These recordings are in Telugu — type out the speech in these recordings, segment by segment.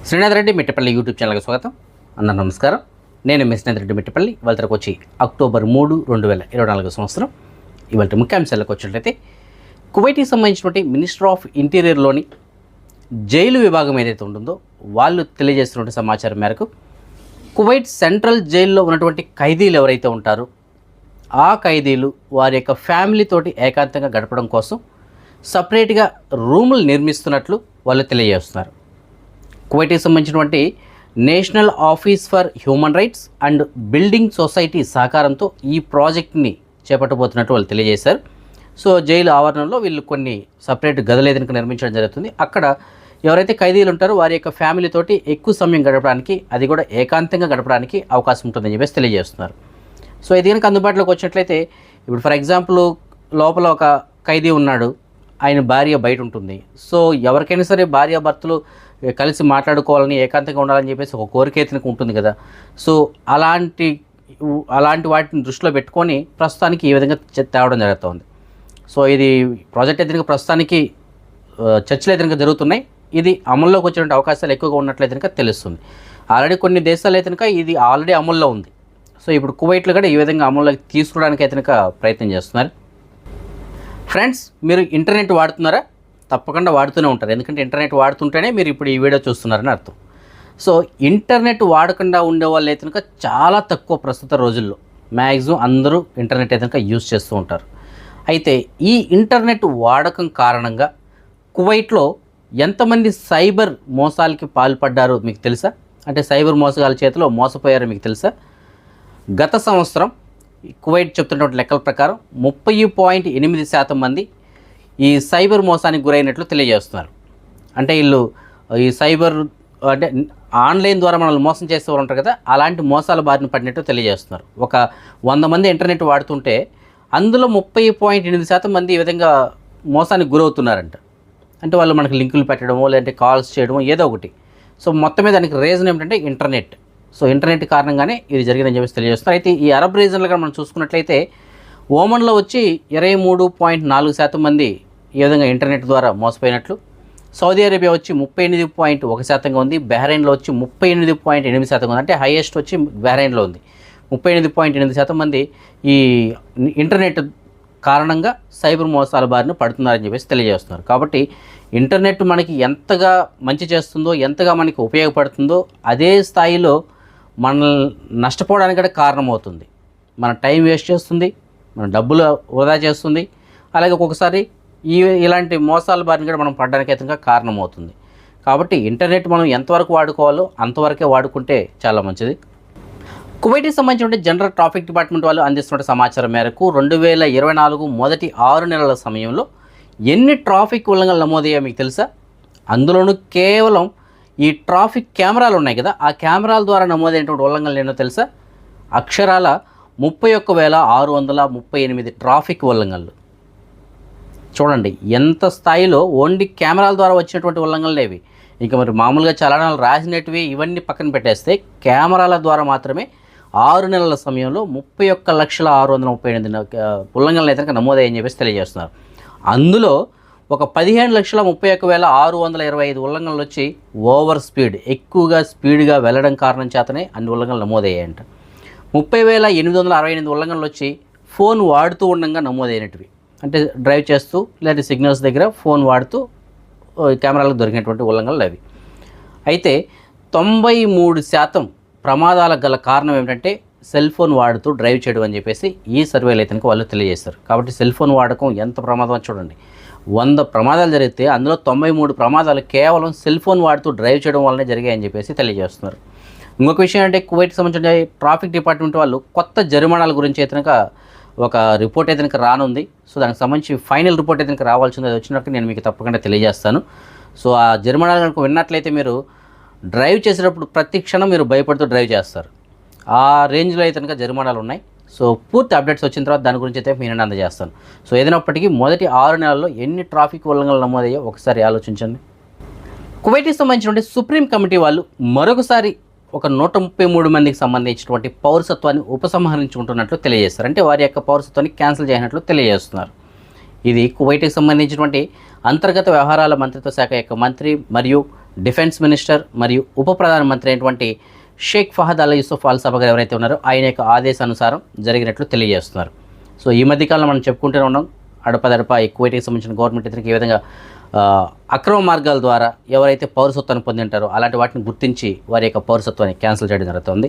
శ్రీనాథ్ రెడ్డి మిట్టపల్లి యూట్యూబ్ ఛానల్కి స్వాగతం. అందరూ నమస్కారం. నేను మీ శ్రీనాథ్ రెడ్డి మిట్టపల్లి. ఇవాళకి వచ్చి అక్టోబర్ 3, 2024 సంవత్సరం. ఇవాళ ముఖ్యాంశాలకు వచ్చినట్లయితే కువైట్కి సంబంధించినటువంటి మినిస్టర్ ఆఫ్ ఇంటీరియర్లోని జైలు విభాగం ఏదైతే ఉంటుందో వాళ్ళు తెలియజేస్తున్న సమాచారం మేరకు కువైట్ సెంట్రల్ జైల్లో ఉన్నటువంటి ఖైదీలు ఎవరైతే ఉంటారో ఆ ఖైదీలు వారి యొక్క ఫ్యామిలీతోటి ఏకాంతంగా గడపడం కోసం సపరేట్గా రూములు నిర్మిస్తున్నట్లు వాళ్ళు తెలియజేస్తున్నారు. కువైట్కి సంబంధించినటువంటి national office for human rights and building society సహకారంతో ఈ ప్రాజెక్ట్ని చేపట్టబోతున్నట్టు వాళ్ళు తెలియజేశారు. సో జైలు ఆవరణలో వీళ్ళు కొన్ని సపరేట్ గదులు ఏదైనా నిర్మించడం జరుగుతుంది. అక్కడ ఎవరైతే ఖైదీలు ఉంటారో వారి యొక్క ఫ్యామిలీతోటి ఎక్కువ సమయం గడపడానికి, అది కూడా ఏకాంతంగా గడపడానికి అవకాశం ఉంటుందని చెప్పేసి తెలియజేస్తున్నారు. సో ఇది కనుక అందుబాటులోకి వచ్చినట్లయితే, ఇప్పుడు ఫర్ ఎగ్జాంపుల్ లోపల ఒక ఖైదీ ఉన్నాడు, ఆయన భార్య బయట ఉంటుంది. సో ఎవరికైనా సరే భార్యాభర్తలు కలిసి మాట్లాడుకోవాలని, ఏకాంతంగా ఉండాలని చెప్పేసి ఒక కోరిక అయితే ఉంటుంది కదా. సో అలాంటి వాటిని దృష్టిలో పెట్టుకొని ప్రస్తుతానికి ఈ విధంగా తేవడం జరుగుతుంది. సో ఇది ప్రాజెక్ట్ అయితే ప్రస్తుతానికి చర్చలు అయితే జరుగుతున్నాయి. ఇది అమల్లోకి వచ్చేటువంటి అవకాశాలు ఎక్కువగా ఉన్నట్లయితే తెలుస్తుంది. ఆల్రెడీ కొన్ని దేశాలు అయితే ఇది ఆల్రెడీ అమల్లో ఉంది. సో ఇప్పుడు కువైట్లో కూడా ఈ విధంగా అమల్లోకి తీసుకోవడానికి అయితే ప్రయత్నం చేస్తున్నారు. ఫ్రెండ్స్, మీరు ఇంటర్నెట్ వాడుతున్నారా? తప్పకుండా వాడుతూనే ఉంటారు. ఎందుకంటే ఇంటర్నెట్ వాడుతుంటేనే మీరు ఇప్పుడు ఈ వీడియో చూస్తున్నారని అర్థం. సో ఇంటర్నెట్ వాడకుండా ఉండే వాళ్ళు అయితే చాలా తక్కువ ప్రస్తుత రోజుల్లో. మ్యాక్సిమం అందరూ ఇంటర్నెట్ అయితే యూజ్ చేస్తూ ఉంటారు. అయితే ఈ ఇంటర్నెట్ వాడకం కారణంగా కువైట్లో ఎంతమంది సైబర్ మోసాలకి పాల్పడ్డారో మీకు తెలుసా? అంటే సైబర్ మోసగాల చేతిలో మోసపోయారో మీకు తెలుసా? గత సంవత్సరం కువైట్ చెప్తున్నటువంటి లెక్కల ప్రకారం 30.8% మంది ఈ సైబర్ మోసానికి గురైనట్లు తెలియజేస్తున్నారు. అంటే వీళ్ళు ఈ సైబర్ అంటే ఆన్లైన్ ద్వారా మనల్ని మోసం చేసేవారు ఉంటారు కదా, అలాంటి మోసాల బారిన పడినట్టు తెలియజేస్తున్నారు. ఒక 100 మంది ఇంటర్నెట్ వాడుతుంటే అందులో 30.8% మంది ఈ విధంగా మోసానికి గురవుతున్నారంట. అంటే వాళ్ళు మనకి లింకులు పెట్టడమో లేదంటే కాల్స్ చేయడమో ఏదో ఒకటి. సో మొత్తం మీద దానికి రీజన్ ఏమిటంటే ఇంటర్నెట్. సో ఇంటర్నెట్ కారణంగానే ఇది జరిగిందని చెప్పేసి తెలియజేస్తున్నారు. అయితే ఈ అరబ్ రీజన్లో మనం చూసుకున్నట్లయితే ఓమన్లో వచ్చి 23.4% మంది ఈ విధంగా ఇంటర్నెట్ ద్వారా మోసపోయినట్లు, సౌదీ అరేబియా వచ్చి 38.1%గా ఉంది, బహ్రెయిన్లో వచ్చి 38.8% ఉంది. అంటే హైయెస్ట్ వచ్చి బహ్రెయిన్లో ఉంది. 38.8% మంది ఈ ఇంటర్నెట్ కారణంగా సైబర్ మోసాల బారిన పడుతున్నారని చెప్పేసి తెలియజేస్తున్నారు. కాబట్టి ఇంటర్నెట్ మనకి ఎంతగా మంచి చేస్తుందో, ఎంతగా మనకి ఉపయోగపడుతుందో అదే స్థాయిలో మనల్ని నష్టపోవడానికి కూడా కారణమవుతుంది. మన టైం వేస్ట్ చేస్తుంది, మన డబ్బులు వృధా చేస్తుంది, అలాగే ఒక్కొక్కసారి ఇలాంటి మోసాల బారిన కూడా మనం పడడానికి అయితే కారణమవుతుంది. కాబట్టి ఇంటర్నెట్ మనం ఎంతవరకు వాడుకోవాలో అంతవరకే వాడుకుంటే చాలా మంచిది. కువైట్కి సంబంధించిన జనరల్ ట్రాఫిక్ డిపార్ట్మెంట్ వాళ్ళు అందిస్తున్న సమాచారం మేరకు 2024 మొదటి 6 నెలల సమయంలో ఎన్ని ట్రాఫిక్ ఉల్లంఘనలు నమోదయ్యాయో మీకు తెలుసా? అందులోనూ కేవలం ఈ ట్రాఫిక్ కెమెరాలు ఉన్నాయి కదా, ఆ కెమెరాల ద్వారా నమోదైనటువంటి ఉల్లంఘనలు ఏంటో తెలుసా? అక్షరాల 31,638 ట్రాఫిక్ ఉల్లంఘనలు. చూడండి ఎంత స్థాయిలో ఓన్లీ కెమెరాల ద్వారా వచ్చినటువంటి ఉల్లంఘనలు ఇవి. ఇక మరి మామూలుగా చలనాలు రాసినటివి ఇవన్నీ పక్కన పెట్టేస్తే కెమెరాల ద్వారా మాత్రమే 6 నెలల సమయంలో 31,638 ఉల్లంఘనలు అయితే నమోదయ్యని చెప్పేసి తెలియజేస్తున్నారు. అందులో ఒక 15,31,625 ఉల్లంఘనలు వచ్చి ఓవర్ స్పీడ్, ఎక్కువగా స్పీడ్గా వెళ్ళడం కారణం చేతనే అన్ని ఉల్లంఘనలు నమోదయ్యాయంట. 30,868 ఉల్లంఘనలు వచ్చి ఫోన్ వాడుతూ ఉండగా నమోదైనటివి. అంటే డ్రైవ్ చేస్తూ లేదా సిగ్నల్స్ దగ్గర ఫోన్ వాడుతూ కెమెరాలకు దొరికినటువంటి ఉల్లంఘనలు అవి. అయితే 93% ప్రమాదాలకు గల కారణం ఏమిటంటే సెల్ ఫోన్ వాడుతూ డ్రైవ్ చేయడం అని చెప్పేసి ఈ సర్వేలు అయితే వాళ్ళు తెలియజేస్తారు. కాబట్టి సెల్ ఫోన్ వాడకం ఎంత ప్రమాదం చూడండి. 100 ప్రమాదాలు జరిగితే అందులో 93 ప్రమాదాలు కేవలం సెల్ ఫోన్ వాడుతూ డ్రైవ్ చేయడం వల్లనే జరిగాయని చెప్పేసి తెలియజేస్తున్నారు. ఇంకొక విషయం అంటే కువైట్కి సంబంధించిన ట్రాఫిక్ డిపార్ట్మెంట్ వాళ్ళు కొత్త జరిమానాల గురించి అయితే ఒక రిపోర్ట్ అయితే రానుంది. సో దానికి సంబంధించి ఫైనల్ రిపోర్ట్ అయితే రావాల్సింది. అది వచ్చినట్టు నేను మీకు తప్పకుండా తెలియజేస్తాను. సో ఆ జరిమానాలు కనుక విన్నట్లయితే మీరు డ్రైవ్ చేసేటప్పుడు ప్రతి క్షణం మీరు భయపడుతూ డ్రైవ్ చేస్తారు. ఆ రేంజ్లో అయితే జరిమానాలు ఉన్నాయి. సో పూర్తి అప్డేట్స్ వచ్చిన తర్వాత దాని గురించి అయితే నేను అందజేస్తాను. సో ఏదైనప్పటికీ మొదటి 6 నెలల్లో ఎన్ని ట్రాఫిక్ ఉల్లంఘనలు నమోదయ్యో ఒకసారి ఆలోచించండి. కువైట్కి సంబంధించినటువంటి సుప్రీం కమిటీ వాళ్ళు మరొకసారి ఒక 133 మందికి సంబంధించినటువంటి పౌరసత్వాన్ని ఉపసంహరించుకుంటున్నట్లు తెలియజేస్తారు. అంటే వారి యొక్క పౌరసత్వాన్ని క్యాన్సిల్ చేయనట్లు తెలియజేస్తున్నారు. ఇది కువైట్కి సంబంధించినటువంటి అంతర్గత వ్యవహారాల మంత్రిత్వ శాఖ యొక్క మంత్రి మరియు డిఫెన్స్ మినిస్టర్ మరియు ఉప ప్రధానమంత్రి అయినటువంటి షేక్ ఫహద్ అల్ యూసుఫ్ అల్ సబా గారు ఎవరైతే ఉన్నారో ఆయన యొక్క ఆదేశానుసారం జరిగినట్లు తెలియజేస్తున్నారు. సో ఈ మధ్యకాలంలో మనం చెప్పుకుంటూనే ఉన్నాం, అడపదడప కువైట్కి సంబంధించిన గవర్నమెంట్ ఇతనికి ఈ విధంగా అక్రమ మార్గాల ద్వారా ఎవరైతే పౌరసత్వాన్ని పొంది ఉంటారో అలాంటి వాటిని గుర్తించి వారి యొక్క పౌరసత్వాన్ని క్యాన్సిల్ చేయడం జరుగుతుంది.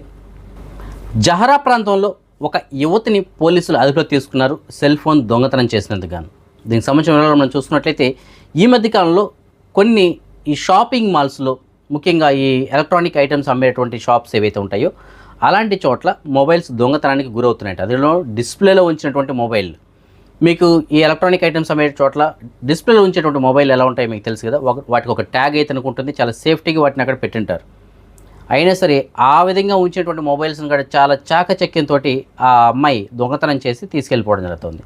జహరా ప్రాంతంలో ఒక యువతిని పోలీసులు అదుపులో తీసుకున్నారు సెల్ ఫోన్ దొంగతనం చేసినందుకు గాను. దీనికి సంబంధించిన వివరాలు మనం చూసుకున్నట్లయితే ఈ మధ్యకాలంలో కొన్ని ఈ షాపింగ్ మాల్స్లో, ముఖ్యంగా ఈ ఎలక్ట్రానిక్ ఐటమ్స్ అమ్మేటువంటి షాప్స్ ఏవైతే ఉంటాయో అలాంటి చోట్ల మొబైల్స్ దొంగతనానికి గురవుతున్నాయి. అందులో డిస్ప్లేలో ఉంచినటువంటి మొబైల్, మీకు ఈ ఎలక్ట్రానిక్ ఐటమ్స్ అమ్మే చోట్ల డిస్ప్లేలో ఉంచేటువంటి మొబైల్ ఎలా ఉంటాయో మీకు తెలుసు కదా, వాటికి ఒక ట్యాగ్ అయితే అనుకుంటుంది, చాలా సేఫ్టీగా వాటిని అక్కడ పెట్టింటారు. అయినా సరే ఆ విధంగా ఉంచేటువంటి మొబైల్స్ని కూడా చాలా చాకచక్యంతో ఆ అమ్మాయి దొంగతనం చేసి తీసుకెళ్ళిపోవడం జరుగుతుంది.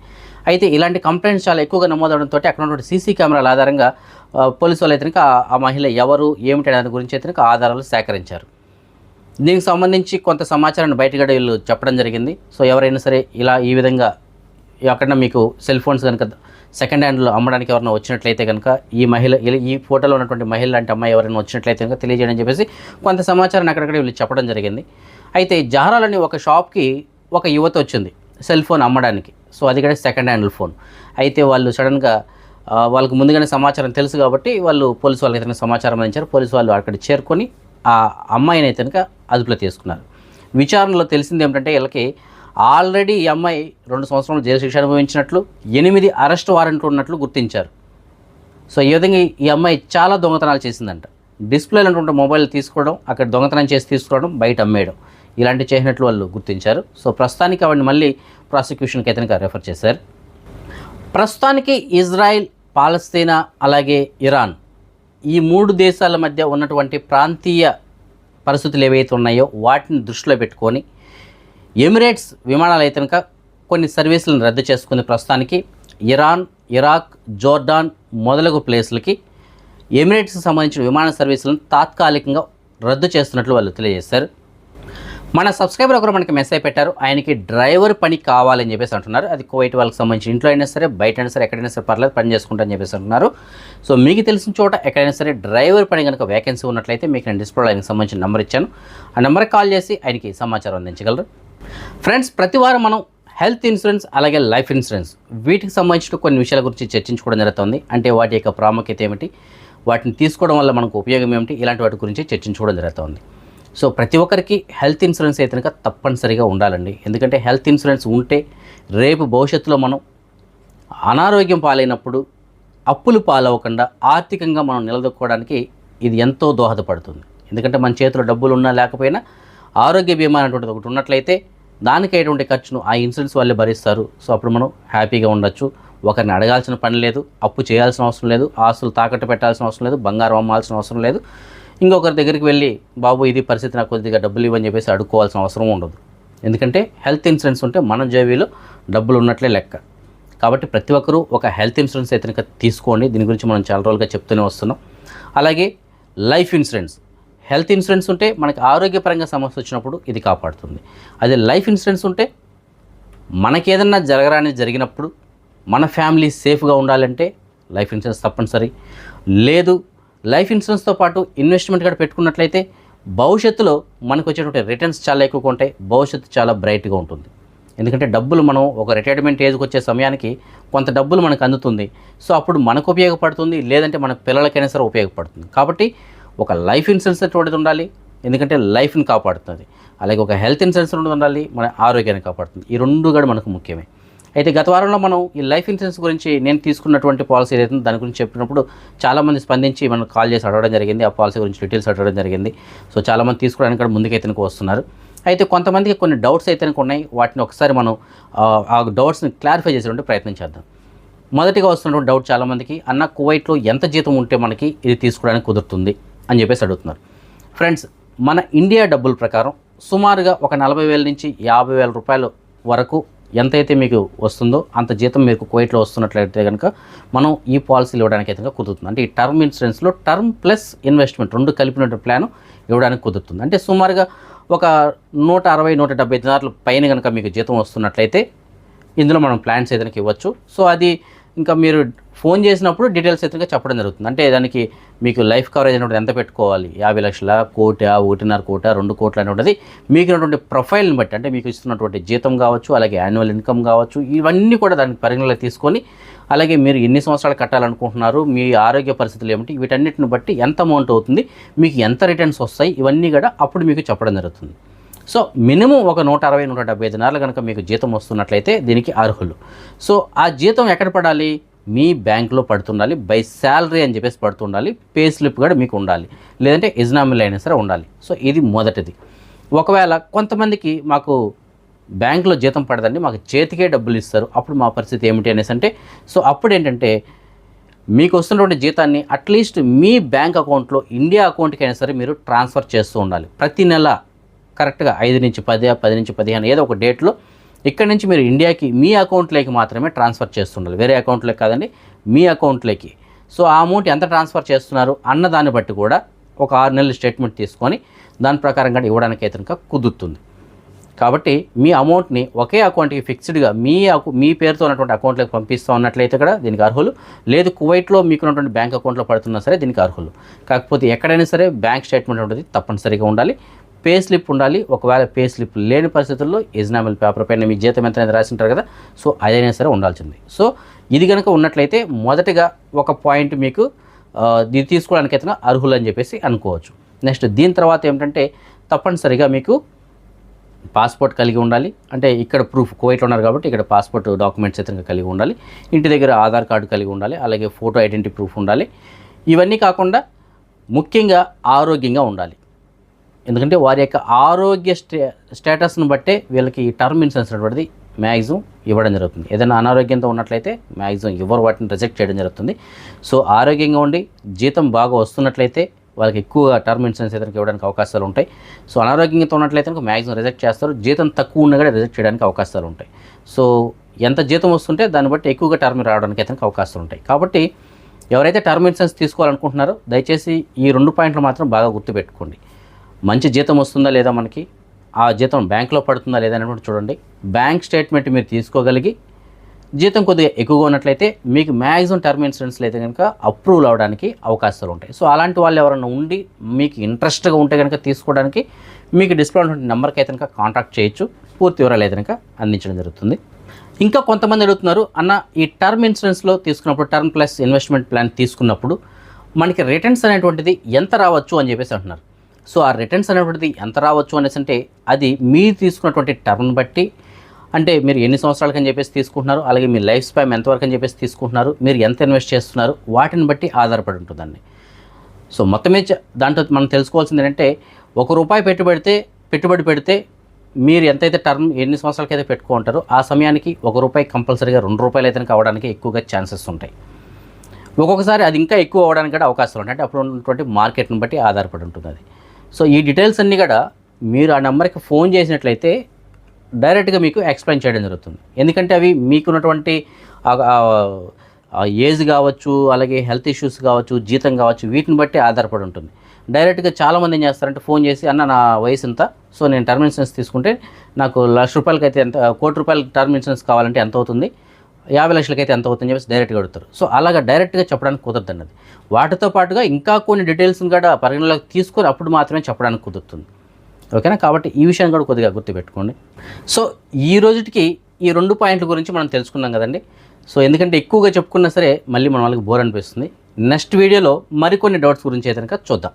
అయితే ఇలాంటి కంప్లైంట్స్ చాలా ఎక్కువగా నమోదవడంతో అక్కడ ఉన్నటువంటి సీసీ కెమెరాల ఆధారంగా పోలీసు వాళ్ళు అయితే ఆ మహిళ ఎవరు ఏమిటి దాని గురించి అయితే ఆధారాలు సేకరించారు. దీనికి సంబంధించి కొంత సమాచారాన్ని బయటగడ వీళ్ళు చెప్పడం జరిగింది. సో ఎవరైనా సరే ఇలా ఈ విధంగా ఎక్కడన్నా మీకు సెల్ ఫోన్స్ కనుక సెకండ్ హ్యాండ్లో అమ్మడానికి ఎవరైనా వచ్చినట్లయితే కనుక ఈ మహిళ, ఈ ఫోటోలో ఉన్నటువంటి మహిళ లాంటి అమ్మాయి ఎవరైనా వచ్చినట్లయితే కనుక తెలియజేయడం చెప్పేసి కొంత సమాచారాన్ని అక్కడక్కడ వీళ్ళు చెప్పడం జరిగింది. అయితే జహరాలోని ఒక షాప్కి ఒక యువత వచ్చింది సెల్ ఫోన్ అమ్మడానికి. సో అది కూడా సెకండ్ హ్యాండ్ ఫోన్. అయితే వాళ్ళు సడన్గా వాళ్ళకు ముందుగానే సమాచారం తెలుసు కాబట్టి వాళ్ళు పోలీసు వాళ్ళకి అయితే సమాచారం అందించారు. పోలీసు వాళ్ళు అక్కడ చేరుకొని ఆ అమ్మాయిని అయితే కనుక అదుపులో తీసుకున్నారు. విచారణలో తెలిసింది ఏమిటంటే వీళ్ళకి ఆల్రెడీ ఈ అమ్మాయి 2 సంవత్సరాలు జైలు శిక్ష అనుభవించినట్లు, 8 అరెస్ట్ వారెంట్లు ఉన్నట్లు గుర్తించారు. సో ఈ విధంగా ఈ అమ్మాయి చాలా దొంగతనాలు చేసిందంట. డిస్ప్లేలో ఉన్నటువంటి మొబైల్ తీసుకోవడం, అక్కడ దొంగతనం చేసి తీసుకోవడం, బయట అమ్మేయడం, ఇలాంటివి చేసినట్లు వాళ్ళు గుర్తించారు. సో ప్రస్తుతానికి అవన్నీ మళ్ళీ ప్రాసిక్యూషన్కి అయితే రెఫర్ చేశారు. ప్రస్తుతానికి ఇజ్రాయిల్, పాలస్తీనా అలాగే ఇరాన్ ఈ 3 దేశాల మధ్య ఉన్నటువంటి ప్రాంతీయ పరిస్థితులు ఏవైతే ఉన్నాయో వాటిని దృష్టిలో పెట్టుకొని ఎమిరేట్స్ విమానాలు అయితే కనుక కొన్ని సర్వీసులను రద్దు చేసుకుని ప్రస్తుతానికి ఇరాన్, ఇరాక్, జోర్డాన్ మొదలగు ప్లేస్లకి ఎమిరేట్స్కి సంబంధించిన విమాన సర్వీసులను తాత్కాలికంగా రద్దు చేస్తున్నట్లు వాళ్ళు తెలియజేశారు. మన సబ్స్క్రైబర్ ఒకరు మనకి మెసేజ్ పెట్టారు, ఆయనకి డ్రైవర్ పని కావాలని చెప్పేసి అంటున్నారు. అది కువైట్ వాళ్ళకి సంబంధించి ఇంట్లో అయినా సరే, బయట అయినా సరే, ఎక్కడైనా సరే పర్లేదు, పని చేసుకుంటారని చెప్పేసి అంటున్నారు. సో మీకు తెలిసిన చోట ఎక్కడైనా సరే డ్రైవర్ పని కనుక వేకెన్సీ ఉన్నట్లయితే మీకు నేను డిస్ప్లేలో ఆయనకి సంబంధించిన నెంబర్ ఇచ్చాను. ఆ నెంబర్కి కాల్ చేసి ఆయనకి సమాచారం అందించగలరు. ఫ్రెండ్స్, ప్రతి వారం మనం హెల్త్ ఇన్సూరెన్స్ అలాగే లైఫ్ ఇన్సూరెన్స్ వీటికి సంబంధించిన కొన్ని విషయాల గురించి చర్చించుకోవడం జరుగుతుంది. అంటే వాటి యొక్క ప్రాముఖ్యత ఏమిటి, వాటిని తీసుకోవడం వల్ల మనకు ఉపయోగం ఏమిటి, ఇలాంటి వాటి గురించి చర్చించుకోవడం జరుగుతుంది. సో ప్రతి ఒక్కరికి హెల్త్ ఇన్సూరెన్స్ అయితే కనుక తప్పనిసరిగా ఉండాలండి. ఎందుకంటే హెల్త్ ఇన్సూరెన్స్ ఉంటే రేపు భవిష్యత్తులో మనం అనారోగ్యం పాలైనప్పుడు అప్పులు పాలవకుండా ఆర్థికంగా మనం నిలదొక్కుకోవడానికి ఇది ఎంతో దోహదపడుతుంది. ఎందుకంటే మన చేతిలో డబ్బులు ఉన్నా లేకపోయినా ఆరోగ్య బీమా అనేటువంటిది ఒకటి ఉన్నట్లయితే దానికి అయ్యేటువంటి ఖర్చును ఆ ఇన్సూరెన్స్ వాళ్ళే భరిస్తారు. సో అప్పుడు మనం హ్యాపీగా ఉండొచ్చు. ఒకరిని అడగాల్సిన పని లేదు, అప్పు చేయాల్సిన అవసరం లేదు, ఆస్తులు తాకట్టు పెట్టాల్సిన అవసరం లేదు, బంగారం అమ్మాల్సిన అవసరం లేదు, ఇంకొకరి దగ్గరికి వెళ్ళి బాబు ఇది పరిస్థితి, నాకు కొద్దిగా డబ్బులు ఇవ్వని చెప్పేసి అడుక్కోవాల్సిన అవసరం ఉండదు. ఎందుకంటే హెల్త్ ఇన్సూరెన్స్ ఉంటే మన జేబీలో డబ్బులు ఉన్నట్లే లెక్క. కాబట్టి ప్రతి ఒక్కరూ ఒక హెల్త్ ఇన్సూరెన్స్ అయితే కనుక తీసుకోండి. దీని గురించి మనం చాలా రోజులుగా చెప్తూనే వస్తున్నాం. అలాగే లైఫ్ ఇన్సూరెన్స్, హెల్త్ ఇన్సూరెన్స్ ఉంటే మనకి ఆరోగ్యపరంగా సమస్య వచ్చినప్పుడు ఇది కాపాడుతుంది. అదే లైఫ్ ఇన్సూరెన్స్ ఉంటే మనకేదన్నా జరిగినప్పుడు మన ఫ్యామిలీ సేఫ్గా ఉండాలంటే లైఫ్ ఇన్సూరెన్స్ తప్పనిసరి. లేదు, లైఫ్ ఇన్సూరెన్స్తో పాటు ఇన్వెస్ట్మెంట్ కూడా పెట్టుకున్నట్లయితే భవిష్యత్తులో మనకు వచ్చేటువంటి రిటర్న్స్ చాలా ఎక్కువగా ఉంటాయి, భవిష్యత్తు చాలా బ్రైట్గా ఉంటుంది. ఎందుకంటే డబ్బులు మనం ఒక రిటైర్మెంట్ ఏజ్కి వచ్చే సమయానికి కొంత డబ్బులు మనకు అందుతుంది. సో అప్పుడు మనకు ఉపయోగపడుతుంది, లేదంటే మన పిల్లలకైనా సరే ఉపయోగపడుతుంది. కాబట్టి ఒక లైఫ్ ఇన్సూరెన్స్ అటువంటిది ఉండాలి, ఎందుకంటే లైఫ్ని కాపాడుతుంది. అలాగే ఒక హెల్త్ ఇన్సూరెన్స్ ఉండాలి, మన ఆరోగ్యాన్ని కాపాడుతుంది. ఈ 2 కూడా మనకు ముఖ్యమే. అయితే గత వారంలో మనం ఈ లైఫ్ ఇన్సూరెన్స్ గురించి నేను తీసుకున్నటువంటి పాలసీ ఏదైతే దాని గురించి చెప్పినప్పుడు చాలామంది స్పందించి మనకు కాల్ చేసి అడగడం జరిగింది, ఆ పాలసీ గురించి డీటెయిల్స్ అడగడం జరిగింది. సో చాలామంది తీసుకోవడానికి కూడా ముందుకైతే వస్తున్నారు. అయితే కొంతమందికి కొన్ని డౌట్స్ అయితే ఉన్నాయి, వాటిని ఒకసారి మనం ఆ డౌట్స్ని క్లారిఫై చేసేటువంటి ప్రయత్నం చేద్దాం. మొదటిగా వస్తున్నటువంటి డౌట్ చాలామందికి, అన్న కువైట్లో ఎంత జీతం ఉంటే మనకి ఇది తీసుకోవడానికి కుదురుతుంది అని చెప్పేసి అడుగుతున్నారు. ఫ్రెండ్స్, మన ఇండియా డబ్బుల ప్రకారం సుమారుగా ఒక 40,000 నుంచి 50,000 రూపాయల వరకు ఎంతైతే మీకు వస్తుందో అంత జీతం మీకు కువైట్లో వస్తున్నట్లయితే కనుక మనం ఈ పాలసీలు ఇవ్వడానికి అయితే కుదురుతుంది. అంటే ఈ టర్మ్ ఇన్సూరెన్స్లో టర్మ్ ప్లస్ ఇన్వెస్ట్మెంట్ 2 కలిపిన ప్లాన్ ఇవ్వడానికి కుదురుతుంది. అంటే సుమారుగా ఒక 160-170 దినార్ల పైన కనుక మీకు జీతం వస్తున్నట్లయితే ఇందులో మనం ప్లాన్స్ ఏదైనా ఇవ్వచ్చు. సో అది ఇంకా మీరు ఫోన్ చేసినప్పుడు డీటెయిల్స్ అయితే చెప్పడం జరుగుతుంది. అంటే దానికి మీకు లైఫ్ కవరేజ్ అనేది ఎంత పెట్టుకోవాలి, 50 లక్షల, కోటి, 1.5 కోటి, 2 కోట్లు అనేది మీకు ఉన్నటువంటి ప్రొఫైల్ని బట్టి, అంటే మీకు ఇస్తున్నటువంటి జీతం కావచ్చు, అలాగే యాన్యువల్ ఇన్కమ్ కావచ్చు, ఇవన్నీ కూడా దానికి పరిగణలో తీసుకొని, అలాగే మీరు ఎన్ని సంవత్సరాలు కట్టాలనుకుంటున్నారు, మీ ఆరోగ్య పరిస్థితులు ఏమిటి, వీటన్నిటిని బట్టి ఎంత అమౌంట్ అవుతుంది, మీకు ఎంత రిటర్న్స్ వస్తాయి, ఇవన్నీ కూడా అప్పుడు మీకు చెప్పడం జరుగుతుంది. సో మినిమం ఒక 160-175 దినాలు కనుక మీకు జీతం వస్తున్నట్లయితే దీనికి అర్హులు. సో ఆ జీతం ఎక్కడ పడాలి, మీ బ్యాంకులో పడుతుండాలి, బై శాలరీ అని చెప్పేసి పడుతుండాలి, పే స్లిప్ కూడా మీకు ఉండాలి, లేదంటే ఇజ్నామీలు అయినా సరే ఉండాలి. సో ఇది మొదటిది. ఒకవేళ కొంతమందికి మాకు బ్యాంకులో జీతం పడదండి, మాకు చేతికే డబ్బులు ఇస్తారు, అప్పుడు మా పరిస్థితి ఏమిటి అనేసి అంటే, సో అప్పుడు ఏంటంటే మీకు వస్తున్నటువంటి జీతాన్ని అట్లీస్ట్ మీ బ్యాంక్ అకౌంట్లో, ఇండియా అకౌంట్కి అయినా సరే మీరు ట్రాన్స్ఫర్ చేస్తూ ఉండాలి. ప్రతి నెల కరెక్ట్గా 5 నుంచి 10, 10 నుంచి 15 ఏదో ఒక డేట్లో ఇక్కడ నుంచి మీరు ఇండియాకి మీ అకౌంట్లోకి మాత్రమే ట్రాన్స్ఫర్ చేస్తుండాలి, వేరే అకౌంట్లోకి కాదండి, మీ అకౌంట్లోకి. సో ఆ అమౌంట్ ఎంత ట్రాన్స్ఫర్ చేస్తున్నారు అన్న దాన్ని బట్టి కూడా ఒక 6 నెలల స్టేట్మెంట్ తీసుకొని దాని ప్రకారంగా ఇవ్వడానికి అయితే కనుక కుదురుతుంది. కాబట్టి మీ అమౌంట్ని ఒకే అకౌంట్కి ఫిక్స్డ్గా మీ పేరుతో ఉన్నటువంటి అకౌంట్లోకి పంపిస్తూ ఉన్నట్లయితే కూడా దీనికి అర్హులు. లేదు కువైట్లో మీకున్నటువంటి బ్యాంక్ అకౌంట్లో పడుతున్నా సరే దీనికి అర్హులు. కాకపోతే ఎక్కడైనా సరే బ్యాంక్ స్టేట్మెంట్ ఉంటుంది తప్పనిసరిగా ఉండాలి, పే స్లిప్ ఉండాలి. ఒకవేళ పే స్లిప్ లేని పరిస్థితుల్లో ఎగ్జాంపుల్ పేపర్ పైన మీ జీతం ఎంత అనేది రాసి ఉంటారు కదా, సో అదైనా సరే ఉండాల్సింది. సో ఇది కనుక ఉన్నట్లయితే మొదటగా ఒక పాయింట్ మీకు ఇది తీసుకోవడానికి అయితే అర్హులు అని చెప్పేసి అనుకోవచ్చు. నెక్స్ట్ దీని తర్వాత ఏమిటంటే తప్పనిసరిగా మీకు పాస్పోర్ట్ కలిగి ఉండాలి. అంటే ఇక్కడ ప్రూఫ్, కువైట్లో ఉన్నారు కాబట్టి ఇక్కడ పాస్పోర్ట్ డాక్యుమెంట్స్ అయితే కలిగి ఉండాలి. ఇంటి దగ్గర ఆధార్ కార్డు కలిగి ఉండాలి, అలాగే ఫోటో ఐడెంటిటీ ప్రూఫ్ ఉండాలి. ఇవన్నీ కాకుండా ముఖ్యంగా ఆరోగ్యంగా ఉండాలి. ఎందుకంటే వారి యొక్క ఆరోగ్య స్టేటస్ను బట్టే వీళ్ళకి టర్మ్ ఇన్సూరెన్స్ అనేటువంటిది మ్యాక్సిమం ఇవ్వడం జరుగుతుంది. ఏదైనా అనారోగ్యంతో ఉన్నట్లయితే మ్యాక్సిమం ఎవరు వాటిని రిజెక్ట్ చేయడం జరుగుతుంది. సో ఆరోగ్యంగా ఉండి జీతం బాగా వస్తున్నట్లయితే వాళ్ళకి ఎక్కువగా టర్మ్ ఇన్సూరెన్స్ అయితే ఇవ్వడానికి అవకాశాలు ఉంటాయి. సో అనారోగ్యంతో ఉన్నట్లయితే మ్యాక్సిమం రిజెక్ట్ చేస్తారు, జీతం తక్కువ ఉన్నా కూడా రిజెక్ట్ చేయడానికి అవకాశాలు ఉంటాయి. సో ఎంత జీతం వస్తుంటే దాన్ని బట్టి ఎక్కువగా టర్మ్ రావడానికి అయితే అవకాశాలు ఉంటాయి. కాబట్టి ఎవరైతే టర్మ్ ఇన్సూరెన్స్ తీసుకోవాలనుకుంటున్నారో దయచేసి ఈ 2 పాయింట్లు మాత్రం బాగా గుర్తుపెట్టుకోండి. మంచి జీతం వస్తుందా లేదా, మనకి ఆ జీతం బ్యాంక్లో పడుతుందా లేదా అనేటువంటి చూడండి. బ్యాంక్ స్టేట్మెంట్ మీరు తీసుకోగలిగి జీతం కొద్దిగా ఎక్కువగా ఉన్నట్లయితే మీకు మ్యాక్సిమం టర్మ్ ఇన్సూరెన్స్లో అయితే కనుక అప్రూవల్ అవ్వడానికి అవకాశాలు ఉంటాయి. సో అలాంటి వాళ్ళు ఎవరైనా ఉండి మీకు ఇంట్రెస్ట్గా ఉంటే కనుక తీసుకోవడానికి మీకు డిస్ప్లే ఉన్న నెంబర్కి అయితే కనుక కాంటాక్ట్ చేయొచ్చు. పూర్తి వివరాలు అయితే కనుక అందించడం జరుగుతుంది. ఇంకా కొంతమంది అడుగుతున్నారు, అన్న ఈ టర్మ్ ఇన్సూరెన్స్లో తీసుకున్నప్పుడు, టర్మ్ ప్లస్ ఇన్వెస్ట్మెంట్ ప్లాన్ తీసుకున్నప్పుడు మనకి రిటర్న్స్ అనేటువంటిది ఎంత రావచ్చు అని చెప్పేసి అంటున్నారు. సో ఆ రిటర్న్స్ అనేటువంటిది ఎంత రావచ్చు అనేసి అంటే అది మీరు తీసుకున్నటువంటి టర్మ్ బట్టి, అంటే మీరు ఎన్ని సంవత్సరాలకి అని చెప్పేసి తీసుకుంటున్నారు, అలాగే మీ లైఫ్ స్పాన్ ఎంతవరకు అని చెప్పేసి తీసుకుంటున్నారు, మీరు ఎంత ఇన్వెస్ట్ చేస్తున్నారు, వాటిని బట్టి ఆధారపడి ఉంటుందండి. సో మొత్తమే దాంట్లో మనం తెలుసుకోవాల్సింది ఏంటంటే, ₹1 పెట్టుబడి పెడితే మీరు ఎంతైతే టర్మ్ ఎన్ని సంవత్సరాలకైతే పెట్టుకుంటారో ఆ సమయానికి ₹1 కంపల్సరీగా ₹2 అయితే అవ్వడానికి ఎక్కువగా ఛాన్సెస్ ఉంటాయి. ఒక్కొక్కసారి అది ఇంకా ఎక్కువ అవ్వడానికి కూడా అవకాశాలు ఉంటాయి. అంటే అప్పుడు ఉన్నటువంటి మార్కెట్ని బట్టి ఆధారపడి ఉంటుంది అది. సో ఈ డీటెయిల్స్ అన్నీ కూడా మీరు ఆ నెంబర్కి ఫోన్ చేసినట్లయితే డైరెక్ట్గా మీకు ఎక్స్ప్లెయిన్ చేయడం జరుగుతుంది. ఎందుకంటే అవి మీకున్నటువంటి ఏజ్ కావచ్చు, అలాగే హెల్త్ ఇష్యూస్ కావచ్చు, జీతం కావచ్చు, వీటిని బట్టి ఆధారపడి ఉంటుంది. డైరెక్ట్గా చాలామంది ఏం చేస్తారంటే ఫోన్ చేసి, అన్న నా వయసు ఇంత, సో నేను టర్మ్ ఇన్సూరెన్స్ తీసుకుంటే నాకు ₹1,00,000 అయితే ఎంత, ₹1,00,00,000 టర్మ్ ఇన్సూరెన్స్ కావాలంటే ఎంత అవుతుంది, 50 లక్షలకైతే ఎంత అవుతుందని చెప్పేసి డైరెక్ట్గా అడుగుతారు. సో అలాగా డైరెక్ట్గా చెప్పడానికి కుదరదు అన్నది. వాటితో పాటుగా ఇంకా కొన్ని డీటెయిల్స్ని కూడా పరిగణలోకి తీసుకొని అప్పుడు మాత్రమే చెప్పడానికి కుదురుతుంది. ఓకేనా? కాబట్టి ఈ విషయాన్ని కూడా కొద్దిగా గుర్తుపెట్టుకోండి. సో ఈ రోజుకి ఈ 2 పాయింట్ల గురించి మనం తెలుసుకున్నాం కదండి. సో ఎందుకంటే ఎక్కువగా చెప్పుకున్నా సరే మళ్ళీ మన వాళ్ళకి బోర్ అనిపిస్తుంది. నెక్స్ట్ వీడియోలో మరికొన్ని డౌట్స్ గురించి అయితే కనుక చూద్దాం.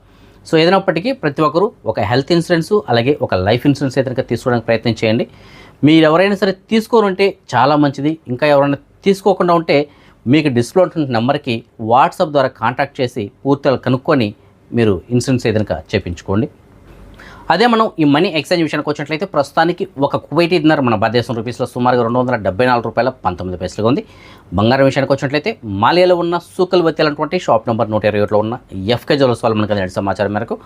సో ఏదైనప్పటికీ ప్రతి ఒక్కరూ ఒక హెల్త్ ఇన్సూరెన్స్, అలాగే ఒక లైఫ్ ఇన్సూరెన్స్ అయితే కనుక తీసుకోవడానికి ప్రయత్నం చేయండి. మీరు ఎవరైనా సరే తీసుకోనుంటే చాలా మంచిది. ఇంకా ఎవరైనా తీసుకోకుండా ఉంటే మీకు డిస్ప్లే ఉంటున్న నెంబర్కి వాట్సాప్ ద్వారా కాంటాక్ట్ చేసి పూర్తిగా కనుక్కొని మీరు ఇన్సూరెన్స్ ఏదైనా చేయించుకోండి. అదే మనం ఈ మనీ ఎక్స్చేంజ్ విషయానికి వచ్చినట్లయితే ప్రస్తుతానికి ఒక కువైటీ దినార్ మన భారతదేశం రూపీస్లో సుమారుగా ₹274.19 ఉంది. బంగారం విషయానికి వచ్చినట్లయితే మాలియాలో ఉన్న సూకల్ వత్తి అనేటువంటి షాప్ నెంబర్ 127లో ఉన్న ఎఫ్కే జ్యువెలర్స్ వాళ్ళు మనకు అందిన సమాచారం మేరకు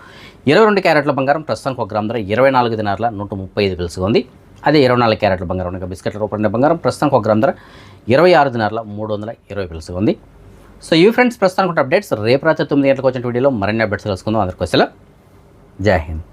22 క్యారెట్ల బంగారం ప్రస్తుతానికి 1 గ్రామ్ ధర 24 దినార్ల 135 ఉంది. అదే 24 క్యారెట్ల బంగారం బిస్కెట్ల రూపంలో బంగారం ప్రస్తుతానికి 1 గ్రామ్ ధర 26 దినార్ల 320 ఉంది. సో ఈ ఫ్రెండ్స్ ప్రస్తుతానికి అప్డేట్స్. రేపు రాత్రి 9 గంటలకు వచ్చిన వీడియోలో మరిన్ని అప్డేట్స్ తెలుసుకుందాం. అందరికీ సెలవు. జై హింద్.